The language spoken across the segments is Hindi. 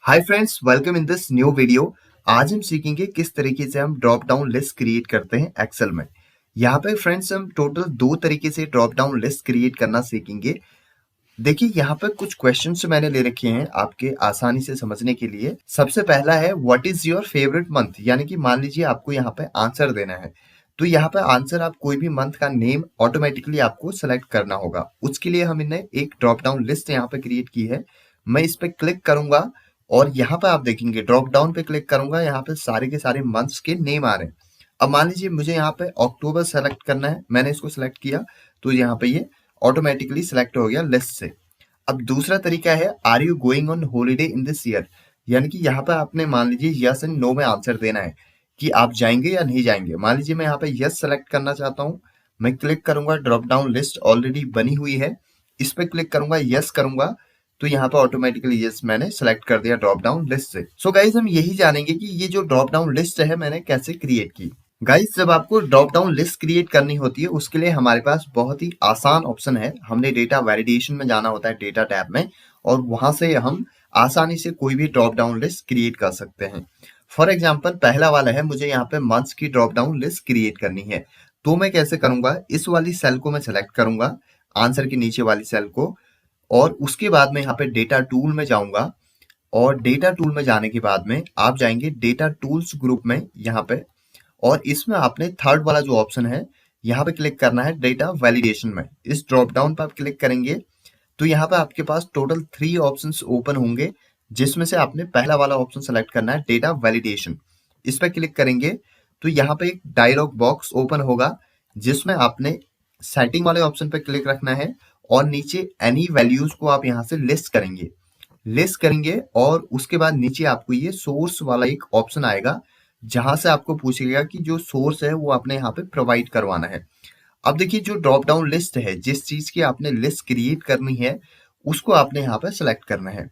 Hi friends, welcome in this new video. आज हम सीखेंगे किस तरीके से हम ड्रॉप डाउन लिस्ट क्रिएट करते हैं एक्सेल में। यहाँ पे फ्रेंड्स हम टोटल दो तरीके से ड्रॉप डाउन लिस्ट क्रिएट करना सीखेंगे। देखिए यहाँ पे कुछ क्वेश्चंस मैंने ले रखे हैं आपके आसानी से समझने के लिए। सबसे पहला है what is your favourite month, यानी कि मान लीजिए आपको यहाँ पे आंसर देना है। तो यहाँ पे आंसर आप कोई भी मंथ का नेम ऑटोमेटिकली आपको सेलेक्ट करना होगा। उसके लिए हमने एक ड्रॉप डाउन लिस्ट यहाँ पे क्रिएट की है। मैं इस पे क्लिक करूंगा और यहाँ पे आप देखेंगे ड्रॉप डाउन पे क्लिक करूंगा, यहाँ पे सारे के सारे मंथ्स के नेम आ रहे हैं। अब मान लीजिए मुझे यहाँ पे अक्टूबर सेलेक्ट करना है, मैंने इसको सेलेक्ट किया तो यहाँ पे ये ऑटोमेटिकली सेलेक्ट हो गया लिस्ट से। अब दूसरा तरीका है are you going on holiday in this year, यानी कि यहाँ पे आपने मान लीजिए यस एंड नो में आंसर देना है कि आप जाएंगे या नहीं जाएंगे। मान लीजिए मैं यहाँ पे यस सेलेक्ट करना चाहता हूँ, मैं क्लिक करूंगा, ड्रॉप डाउन लिस्ट ऑलरेडी बनी हुई है, इस पे क्लिक करूंगा, यस करूंगा तो यहाँ पे ऑटोमेटिकली यस मैंने सेलेक्ट कर दिया ड्रॉप डाउन लिस्ट से। सो गाइज हम यही जानेंगे कि ये जो ड्रॉप डाउन लिस्ट है मैंने कैसे क्रिएट की। गाइस जब आपको ड्रॉप डाउन लिस्ट क्रिएट करनी होती है उसके लिए हमारे पास बहुत ही आसान ऑप्शन है। हमने डेटा वैलिडेशन में जाना होता है, डेटा टैब में, और वहां से हम आसानी से कोई भी ड्रॉप डाउन लिस्ट क्रिएट कर सकते हैं। फॉर एग्जांपल पहला वाला है, मुझे यहाँ पे मंथ्स की ड्रॉप डाउन लिस्ट क्रिएट करनी है। तो मैं कैसे करूंगा, इस वाली सेल को मैं सेलेक्ट करूंगा, आंसर के नीचे वाली सेल को, और उसके बाद में यहाँ पे डेटा टूल में जाऊंगा। और डेटा टूल में जाने के बाद में आप जाएंगे डेटा टूल्स ग्रुप में यहाँ पे, और इसमें आपने थर्ड वाला जो ऑप्शन है यहाँ पे क्लिक करना है डेटा वैलिडेशन में। इस ड्रॉप डाउन पर आप क्लिक करेंगे तो यहाँ पे आपके पास टोटल 3 ऑप्शंस ओपन होंगे, जिसमें से आपने पहला वाला ऑप्शन सेलेक्ट करना है डेटा वैलिडेशन। इस पर क्लिक करेंगे तो यहाँ पे एक डायलॉग बॉक्स ओपन होगा जिसमें आपने सेटिंग वाले ऑप्शन पे क्लिक रखना है और नीचे एनी वैल्यूज को आप यहाँ से लिस्ट करेंगे और उसके बाद नीचे आपको ये सोर्स वाला एक ऑप्शन आएगा जहां से आपको पूछेगा कि जो सोर्स है वो आपने यहाँ पे प्रोवाइड करवाना है। अब देखिए जो ड्रॉप डाउन लिस्ट है, जिस चीज की आपने लिस्ट क्रिएट करनी है उसको आपने यहाँ पे सेलेक्ट करना है।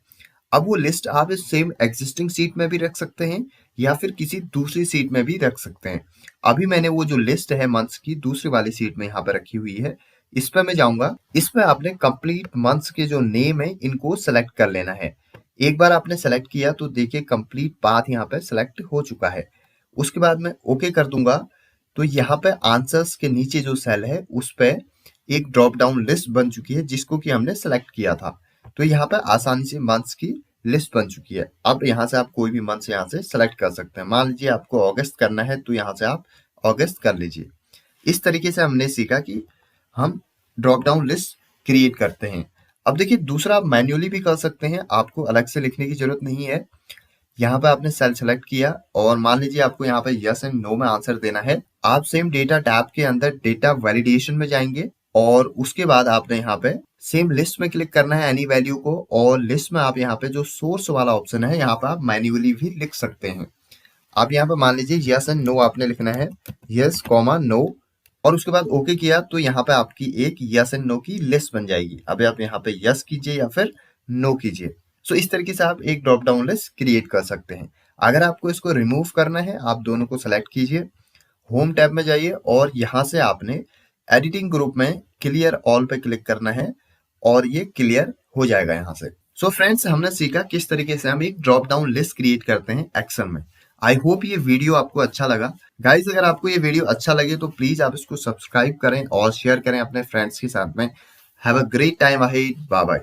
अब वो लिस्ट आप इस सेम एग्जिस्टिंग सीट में भी रख सकते हैं या फिर किसी दूसरी सीट में भी रख सकते हैं। अभी मैंने वो जो लिस्ट है मंथ्स की दूसरी वाली सीट में यहाँ पे रखी हुई है, इस पे मैं जाऊंगा। इस पे आपने कंप्लीट मंथ्स के जो नेम है इनको सेलेक्ट कर लेना है। एक बार आपने सेलेक्ट किया तो देखिए कंप्लीट पाथ यहाँ पे सेलेक्ट हो चुका है। उसके बाद मैं ओके कर दूंगा तो यहाँ पे आंसर्स के नीचे जो सेल है उस पे एक ड्रॉप डाउन लिस्ट बन चुकी है जिसको कि हमने सेलेक्ट किया था। तो यहाँ पे आसानी से मंथ्स की लिस्ट बन चुकी है। अब यहाँ से आप कोई भी मंथ यहाँ से सेलेक्ट कर सकते हैं। मान लीजिए आपको अगस्त करना है तो यहाँ से आप अगस्त कर लीजिए। इस तरीके से हमने सीखा कि हम ड्रॉप डाउन लिस्ट क्रिएट करते हैं। अब देखिए दूसरा आप मैन्युअली भी कर सकते हैं, आपको अलग से लिखने की जरूरत नहीं है। यहाँ पे आपने सेल सेलेक्ट किया और मान लीजिए आपको यहाँ पे यस एंड नो में आंसर देना है। आप सेम डेटा टैब के अंदर डेटा वैलिडेशन में जाएंगे और उसके बाद आपने यहाँ पे सेम लिस्ट में क्लिक करना है एनी वैल्यू को, और लिस्ट में आप यहाँ पे जो सोर्स वाला ऑप्शन है यहाँ पे आप मैन्युअली भी लिख सकते हैं। आप यहाँ पे मान लीजिए यस एंड नो आपने लिखना है, यस कॉमा नो, और उसके बाद ओके किया तो यहाँ पे आपकी एक यस एंड नो की लिस्ट बन जाएगी। अब आप यहाँ पे यस कीजिए या फिर नो कीजिए। सो इस तरीके से आप एक ड्रॉप डाउन लिस्ट क्रिएट कर सकते हैं। अगर आपको इसको रिमूव करना है आप दोनों को सेलेक्ट कीजिए, होम टैब में जाइए और यहाँ से आपने एडिटिंग ग्रुप में क्लियर ऑल पे क्लिक करना है और ये क्लियर हो जाएगा यहाँ से। सो फ्रेंड्स हमने सीखा किस तरीके से हम एक ड्रॉप डाउन लिस्ट क्रिएट करते हैं एक्सेल में। आई होप ये वीडियो आपको अच्छा लगा। गाइज अगर आपको ये वीडियो अच्छा लगे तो प्लीज आप इसको सब्सक्राइब करें और शेयर करें अपने फ्रेंड्स के साथ में। Have a great time ahead, bye bye.